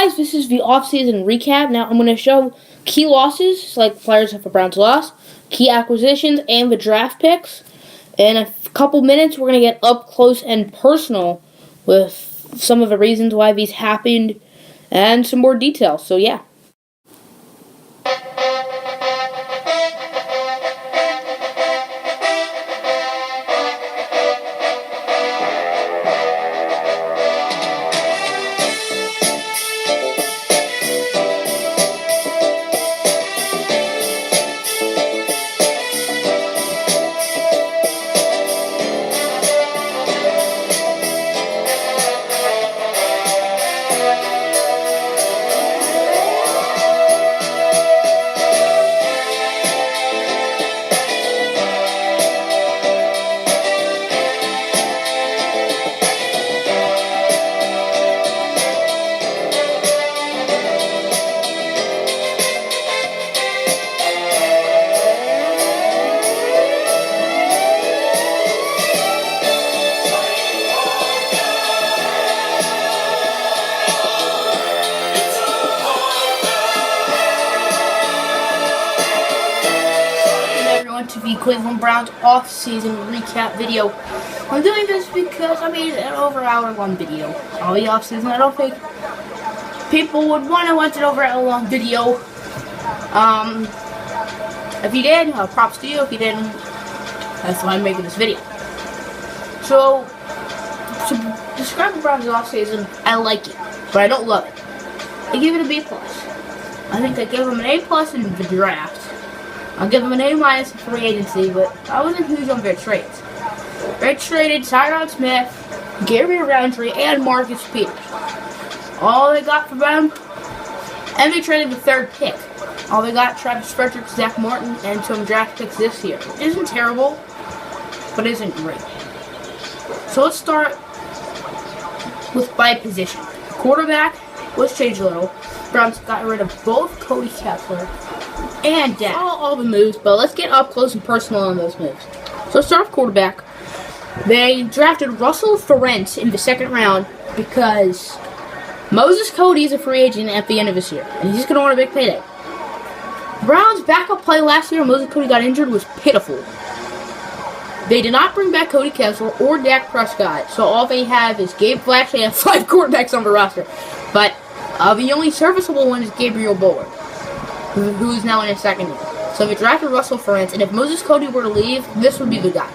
guys, this is the off-season recap. Now I'm going to show key losses, like players have a Browns loss, key acquisitions, and the draft picks. In a couple minutes, we're going to get up close and personal with some of the reasons why these happened and some more details. So yeah. To the Cleveland Browns off-season recap video. I'm doing this because I made an over hour-long video all the off-season. I don't think people would want to watch an over hour-long video. If you did, props to you. If you didn't, that's why I'm making this video. So, to describe the Browns off-season, I like it, but I don't love it. I give it a B+. I think I gave them an A+ in the draft. I'll give them an A- in free agency, but I wasn't huge on their trades. They traded Tyron Smith, Gary Roundtree, and Marcus Peters. All they got for them, and they traded the third pick. All they got, Travis Frederick, Zach Martin, and some draft picks this year. It isn't terrible, but it isn't great. So let's start with by position. Quarterback was changed a little. Browns got rid of both Cody Kessler and Dak. All the moves, but let's get up close and personal on those moves. So let's start with quarterback. They drafted Russell Ferentz in the second round because Moses Cody is a free agent at the end of this year, and he's going to want a big payday. Browns' backup play last year when Moses Cody got injured was pitiful. They did not bring back Cody Kessler or Dak Prescott, so all they have is Gabe Flash. They have 5 quarterbacks on the roster, but the only serviceable one is Gabriel Bullard, who is now in his second year. So they drafted Russell Ferentz, and if Moses Cody were to leave, this would be the guy.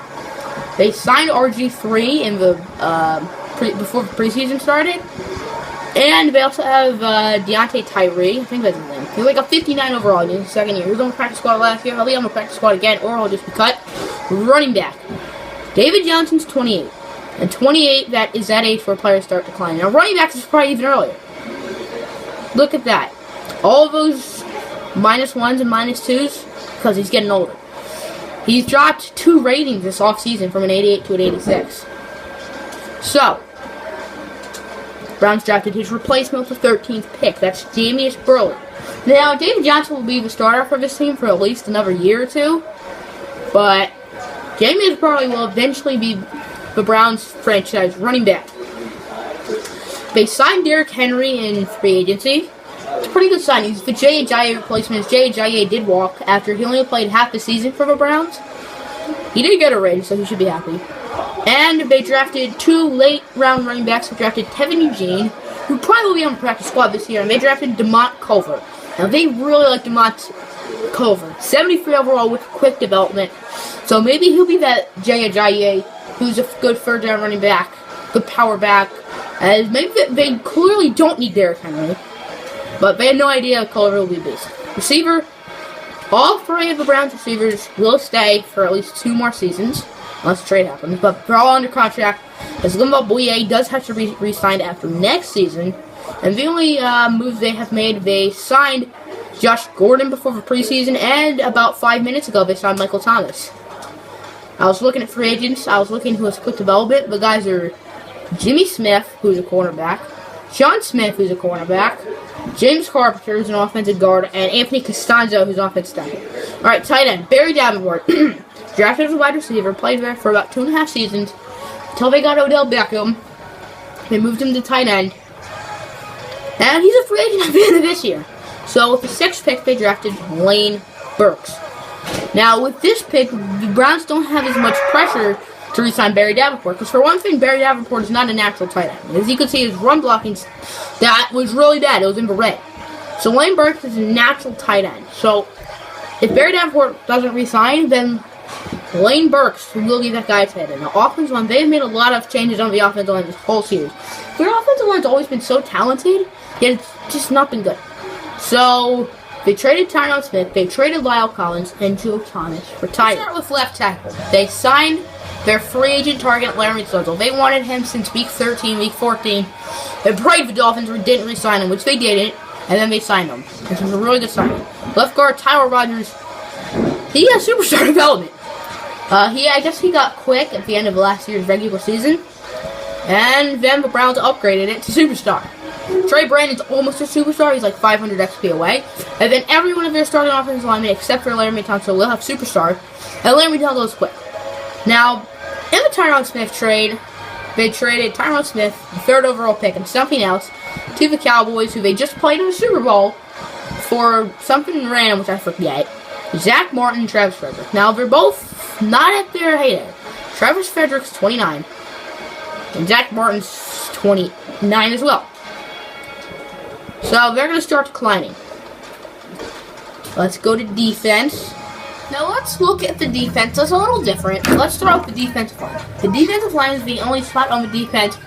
They signed RG3 in the before the preseason started, and they also have Deontay Tyree. I think that's his name. He's like a 59 overall in his second year. He was on the practice squad last year. He'll be on the practice squad again, or he'll just be cut. Running back. David Johnson's 28. And 28, that is that age where players start declining. Now, running backs is probably even earlier. Look at that. All of those -1s and -2s, because he's getting older. He's dropped 2 ratings this offseason from an 88 to an 86. So, Browns drafted his replacement with the 13th pick. That's Jamius Burley. Now, David Johnson will be the starter for this team for at least another year or two, but Jamius Burley will eventually be the Browns franchise running back. They signed Derrick Henry in free agency. It's a pretty good sign. He's the J.A. replacement. J.A. did walk after he only played half the season for the Browns. He did get a raise, so he should be happy. And they drafted 2 late-round running backs. They drafted Tevin Eugene, who probably will be on the practice squad this year, and they drafted DeMont Culver. Now, they really like DeMont Culver. 73 overall with quick development. So maybe he'll be that J.A. who's a good third-down running back, good power back. As maybe they clearly don't need Derrick Henry, but they had no idea Culver will be beast. Receiver, all 3 of the Browns receivers will stay for at least 2 more seasons, unless a trade happens, but they're all under contract, as Limbo Boye does have to be re-signed after next season, and the only move they have made, they signed Josh Gordon before the preseason, and about 5 minutes ago they signed Michael Thomas. I was looking at free agents, I was looking who has quick development. The guys are Jimmy Smith, who's a cornerback, Sean Smith, who's a cornerback, James Carpenter, who's an offensive guard, and Anthony Costanzo, who's offensive tackle. Alright, tight end, Barry Davenport. Drafted as a wide receiver, played there for about 2.5 seasons, until they got Odell Beckham. They moved him to tight end. And he's a free agent at the end of this year. So with the 6th pick, they drafted Lane Burks. Now with this pick, the Browns don't have as much pressure to re-sign Barry Davenport. Because for one thing, Barry Davenport is not a natural tight end. As you can see, his run blocking, that was really bad. It was in the red. So Lane Burks is a natural tight end. So if Barry Davenport doesn't re-sign, then Lane Burks will be that guy tight end. The offensive line, they've made a lot of changes on the offensive line this whole series. Their offensive line's always been so talented, yet it's just not been good. So they traded Tyron Smith, they traded Lyle Collins, and Joe Thomas for tight end. Start with left tackle. They signed their free agent target, Larry Tunsil. They wanted him since week 13, week 14. They prayed the Dolphins didn't re-sign him, which they didn't, and then they signed him. This was a really good signing. Left guard Tyler Rogers, he has superstar development. I guess he got quick at the end of last year's regular season, and then the Browns upgraded it to superstar. Trey Brandon's almost a superstar. He's like 500 XP away. And then every one of their starting offensive linemen, except for Larry Tunsil, will have superstar. And Larry Tunsil is quick. Now, in the Tyron Smith trade, they traded Tyron Smith, the 3rd overall pick, and something else, to the Cowboys, who they just played in the Super Bowl, for something random, which I forget. Zach Martin and Travis Frederick. Now, they're both not at their heyday. Travis Frederick's 29, and Zach Martin's 29 as well. So they're going to start declining. Let's go to defense. Now let's look at the defense. It's a little different. Let's start with the defensive line. The defensive line is the only spot on the defense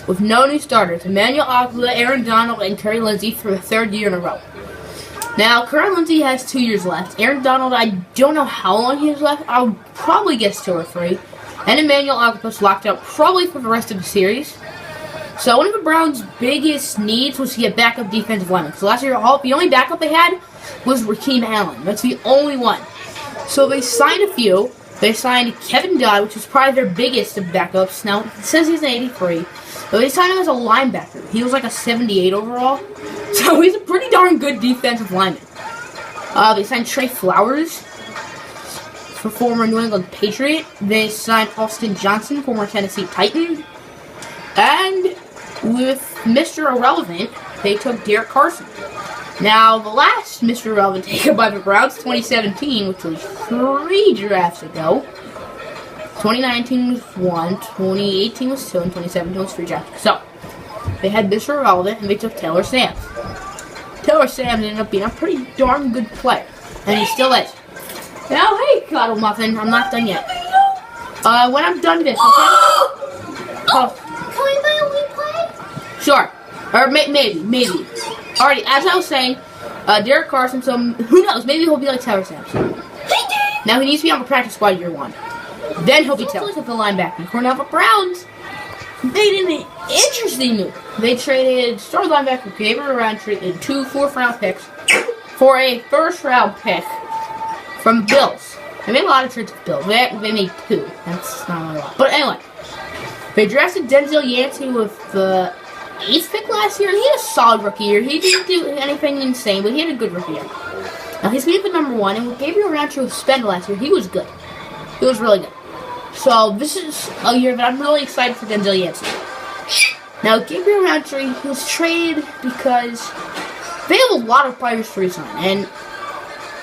with no new starters. Emmanuel Ogbah, Aaron Donald, and Kerry Lindsey for the 3rd year in a row. Now, Kerry Lindsey has 2 years left. Aaron Donald, I don't know how long he has left. I'll probably guess 2 or 3. And Emmanuel Ogbah's locked up probably for the rest of the series. So one of the Browns' biggest needs was to get backup defensive linemen. So last year, the only backup they had was Raheem Allen. That's the only one. So they signed a few. They signed Kevin Dodd, which is probably their biggest of backups. Now, it says he's an 83. But they signed him as a linebacker. He was like a 78 overall. So he's a pretty darn good defensive lineman. They signed Trey Flowers, for former New England Patriot. They signed Austin Johnson, former Tennessee Titan. And with Mr. Irrelevant, they took Derek Carson. Now, the last Mr. Irrelevant taken by the Browns, 2017, which was 3 drafts ago. 2019 was 1, 2018 was 2, and 2017 was 3 drafts. So, they had Mr. Irrelevant, and they took Taylor Sams. Taylor Sams ended up being a pretty darn good player, and he still is. Now, hey, Cuddle Muffin, I'm not done yet. When I'm done this, okay? Oh. Can we play? Sure. Or maybe. Alrighty, as I was saying, Derek Carson, so who knows, maybe he'll be like Taylor Sams. Now, he needs to be on the practice squad year 1. Then he'll be Taylor. Look at the linebacker. Cornell, the Browns, they did an interesting move. They traded star linebacker Gabriel Roundtree and 2 4th-round picks for a 1st-round pick from the Bills. They made a lot of trades with the Bills. They made 2. That's not a lot. But anyway, they drafted Denzel Yancey with the 8th pick last year. He had a solid rookie year. He didn't do anything insane, but he had a good rookie year. Now, he's made the number 1, and with Gabriel Roundtree was spent last year, he was good. He was really good. So, this is a year that I'm really excited for Denzel Yancey. Now, Gabriel Roundtree was traded because they have a lot of players to resign, and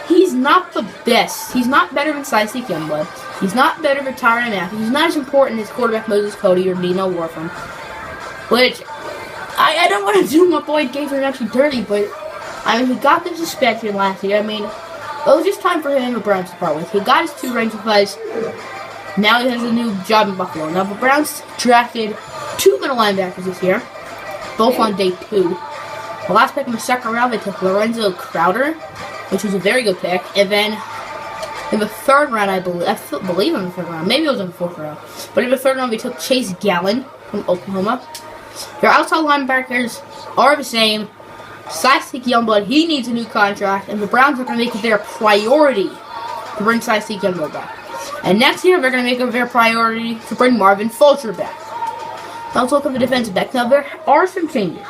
he's not the best. He's not better than Tyreek Youngblood. He's not better than Tyrann Mathieu. He's not as important as quarterback Moses Cody or Dino Warford. Which, I don't want to do my boy Gabriel Roundtree dirty, but, I mean, he got the suspension last year. I mean, it was just time for him and the Browns to part with. He got his 2 rings because now he has a new job in Buffalo. Now, the Browns drafted 2 middle linebackers this year, both on day 2. The last pick in the 2nd round, they took Lorenzo Crowder, which was a very good pick. And then in the 3rd round, I believe in the 3rd round, maybe it was in the 4th round, but in the 3rd round, they took Chase Gallen from Oklahoma. Their outside linebackers are the same. Tyreek Youngblood, he needs a new contract, and the Browns are going to make it their priority to bring Tyreek Youngblood back. And next year, they're going to make it their priority to bring Marvin Fulcher back. Now let's look at the defensive back. Now, there are some changes.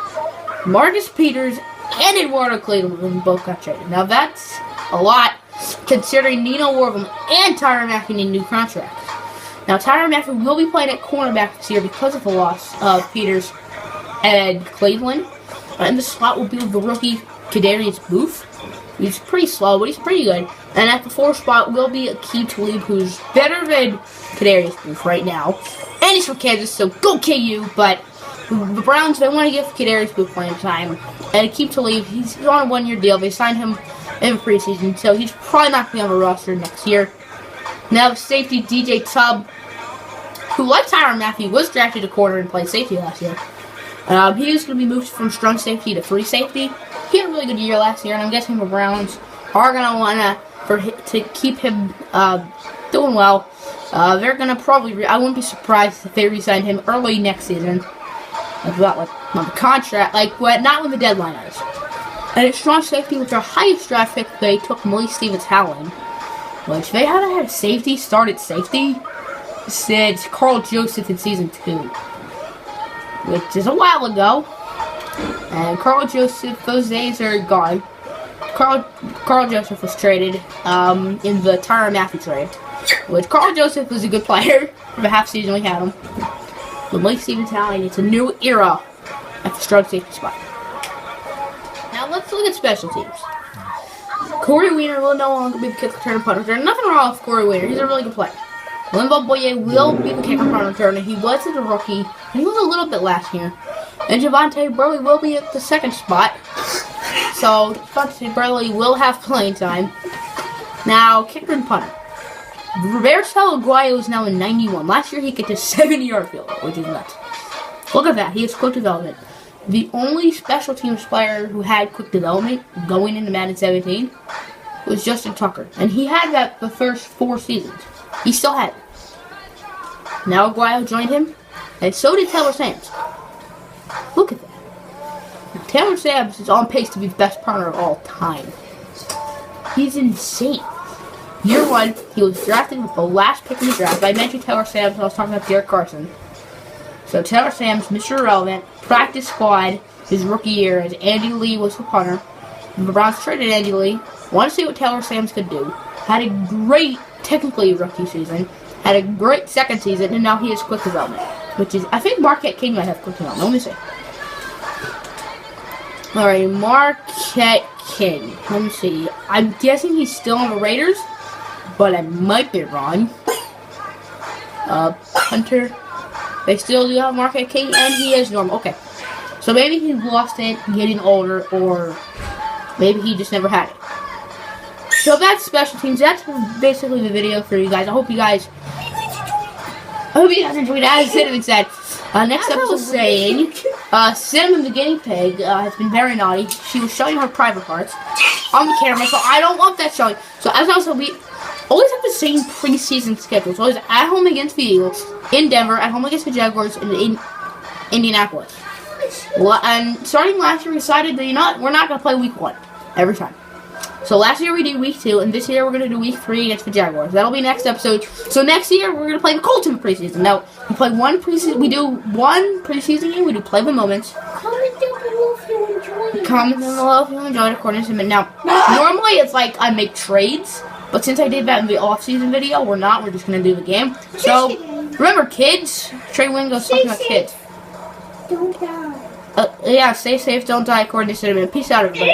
Marcus Peters and Eduardo Cleveland both got traded. Now, that's a lot, considering Nino Warham and Tyrann Mathieu need new contracts. Now, Tyrann Mathieu will be playing at cornerback this year because of the loss of Peters and Cleveland. And the slot will be the rookie Kadarius Booth. He's pretty slow, but he's pretty good. And at the 4th spot will be Aqib Talib, who's better than Kadarius Booth right now. And he's from Kansas, so go KU. But the Browns, they want to give Kadarius Booth playing time. And Aqib Talib, he's on a 1-year deal. They signed him in preseason, so he's probably not going to be on the roster next year. Now, safety DJ Tubb, who, like Tyrann Mathieu, was drafted a corner and played safety last year. He is going to be moved from strong safety to free safety. He had a really good year last year, and I'm guessing the Browns are going to want to keep him doing well. They're going to probably, I wouldn't be surprised if they re-signed him early next season. About like on the contract, not when the deadline is. And at strong safety, with their highest draft pick, they took Malik Stevens-Howland, which they haven't had a safety start at safety since Carl Joseph in season 2, which is a while ago. And Carl Joseph, those days are gone. Carl Joseph was traded in the Tyrann Mathieu trade, which Carl Joseph was a good player for the half season we had him. But Malik Stevens-Howland, it's a new era at the strong safety spot. Now let's look at special teams. Corey Weiner will no longer be the kicker, returner, punter. There's nothing wrong with Corey Weiner. He's a really good player. Limbo Boye will be the kicker, punter, returner. He was a rookie, and he was a little bit last year. And Javonte Burley will be at the 2nd spot. So Javonte Burley will have playing time. Now, kicker and punter. Roberto Aguayo is now in 91. Last year he kicked a 70-yard field goal, which is nuts. Look at that. He has quick development. The only special teams player who had quick development going into Madden 17 was Justin Tucker. And he had that the first 4 seasons. He still had it. Now Aguayo joined him, and so did Taylor Sams. Look at that. Now, Taylor Sams is on pace to be the best punter of all time. He's insane. Year 1, he was drafted with the last pick in the draft. I mentioned Taylor Sams when I was talking about Derek Carson. So Taylor Sams, Mr. Irrelevant, practice squad his rookie year as Andy Lee was the punter. The Browns traded Andy Lee. Want to see what Taylor Sams could do. Had a great, technically, rookie season. Had a great 2nd season, and now he has quick development. Which is, I think Marquette King might have quick development. Let me see. Alright, Marquette King. Let me see. I'm guessing he's still on the Raiders, but I might be wrong. Hunter. They still do have Marquette King, and he is normal. Okay. So maybe he lost it getting older, or maybe he just never had it. So that's special teams. That's basically the video for you guys. I hope you guys enjoyed it. As Cinnamon said, next episode saying, Cinnamon the guinea pig has been very naughty. She was showing her private parts on the camera, so I don't want that showing. So as also, we always have the same preseason schedule. So always at home against the Eagles, in Denver, at home against the Jaguars, and in Indianapolis. And starting last year, we decided that, we're not going to play week 1 every time. So last year we did week 2, and this year we're going to do week 3 against the Jaguars. That'll be next episode. So next year we're going to play the Colts in the preseason. Now, we play one preseason. We do one preseason game. We do play the moments. Comment down below if you enjoyed it. Comment down below if you enjoyed it, according to me. Now, normally it's like I make trades, but since I did that in the off-season video, we're not. We're just going to do the game. So remember, kids. Trey Wingo's talking about kids. Don't die. Yeah, stay safe, don't die, according to Cinnamon. Peace out, everybody.